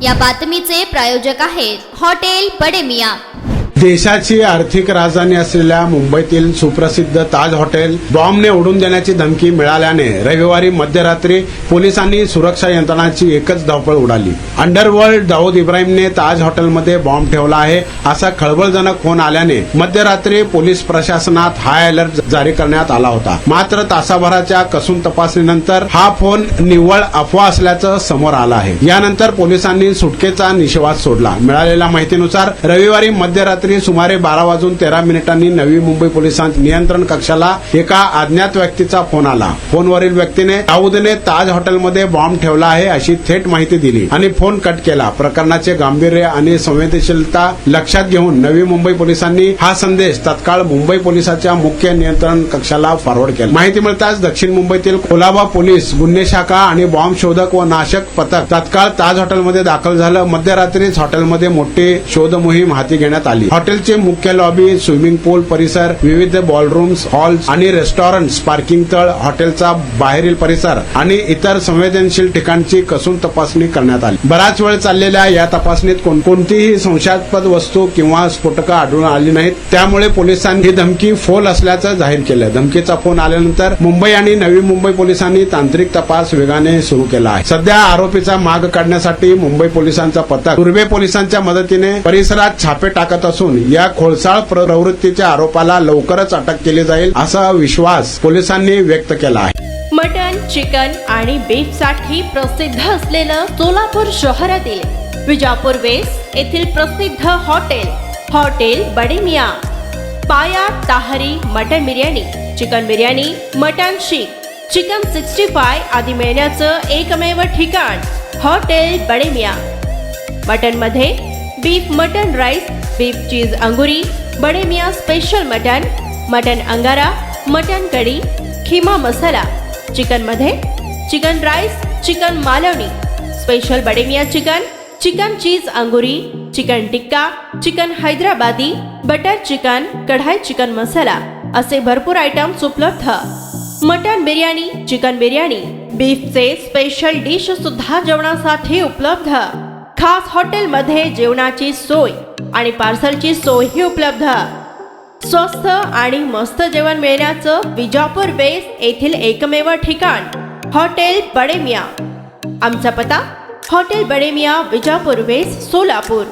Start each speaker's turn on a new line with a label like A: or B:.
A: या बातमीचे प्रायोजक आहेत हॉटेल बडे मियां।
B: देशाची आर्थिक राजधानी असलेल्या मुंबईतील सुप्रसिद्ध ताज हॉटेल बॉम्बने उडवून देण्याची धमकी मिळाल्याने रविवारी मध्यरात्री पोलिसांनी सुरक्षा यंत्रणांची एकच धावपळ उडाली। अंडरवर्ल्ड दाऊद इब्राहिमने ताज हॉटेलमध्ये बॉम्ब ठेवला आहे असा खळबळजनक फोन आल्याने मध्यरात्री पोलीस प्रशासनात हाय अलर्ट जारी करण्यात आला होता। मात्र तासाभराच्या कसून तपासणीनंतर हा फोन निव्वळ अफवा असल्याचं समोर आलं आहे। यानंतर पोलिसांनी सुटकेचा निश्वास सोडला। मिळालेल्या माहितीनुसार रविवारी मध्यरात्री सुमारे 12:13 नवी मुंबई पोलिसांत नियंत्रण कक्षाला एका अज्ञात व्यक्तीचा फोन आला। फोनवरील व्यक्तीने दाऊदने ताज हॉटेलमध्ये बॉम्ब ठेवला आहे अशी थेट माहिती दिली आणि फोन कट केला। प्रकरणाचे गांभीर्य आणि संवेदनशीलता लक्षात घेऊन नवी मुंबई पोलिसांनी हा संदेश तत्काळ मुंबई पोलिसांच्या मुख्य नियंत्रण कक्षाला फॉरवर्ड केला। माहिती मिळताच दक्षिण मुंबईतील कोलाबा पोलीस गुन्हे शाखा आणि बॉम्ब शोधक व नाशक पथक तत्काळ ताज हॉटेलमध्ये दाखल झालं। मध्यरात्रीच हॉटेलमध्ये मोठी शोध मोहीम हाती घेण्यात आली। हॉटेलचे मुख्य लॉबी, स्विमिंग पूल परिसर, विविध बॉलरूम्स, हॉल्स आणि रेस्टॉरंट्स, पार्किंग तळ, हॉटेलचा बाहेरील परिसर आणि इतर संवेदनशील ठिकाणची कसून तपासणी करण्यात आली। बराच वेळ चाललेल्या या तपासणीत कोणतीही संशयास्पद वस्तू किंवा स्फोटकं आढळून आली नाहीत। त्यामुळे पोलिसांनी ही धमकी फोल असल्याचं जाहीर केलं। धमकीचा फोन आल्यानंतर मुंबई आणि नवी मुंबई पोलिसांनी तांत्रिक तपास वेगाने सुरू केला आहे। सध्या आरोपीचा माग काढण्यासाठी मुंबई पोलिसांचा पथक तुर्भे पोलिसांच्या मदतीने परिसरात छापे टाकत असून या खोडसाळ प्रवृत्तीच्या आरोपाला लवकरच अटक केली जाईल असा विश्वास पोलिसांनी व्यक्त केला आहे।
C: मटन, चिकन आणि बीफ साठी प्रसिद्ध असलेलं सोलापूर शहरातील विजापूर वेस्ट येथील प्रसिद्ध हॉटेल बडे मियां। पाया ताहरी mutton biryani, chicken biryani, mutton seekh, chicken 65 आदी मिळण्याचं एकमेव ठिकाण हॉटेल बडे मियां। मटन मध्ये beef mutton rice, beef cheese अंगुरी, बडे मियां स्पेशल मटन अंगारा, मटन कढी, खिमा मसाला। चिकन मध्ये chicken rice, chicken Malvani, special Bade Miyan chicken cheese अंगुरी, chicken tikka, chicken Hyderabadi, butter chicken, kadai chicken masala असे भरपूर आयटम्स उपलब्ध। मटन बिर्याणी, चिकन बिर्याणी, बीफचे स्पेशल डिश सुद्धा जेवणासाठी उपलब्ध। खास हॉटेलमध्ये जेवणाची सोय आणि पार्सलची सोयही उपलब्ध। स्वस्त आणि मस्त जेवण मिळण्याचं विजापूर वेस्ट येथील एकमेव ठिकाण हॉटेल बडे मियां। आमचा पत्ता हॉटेल बडे मियां, विजापूर वेस्ट, सोलापूर।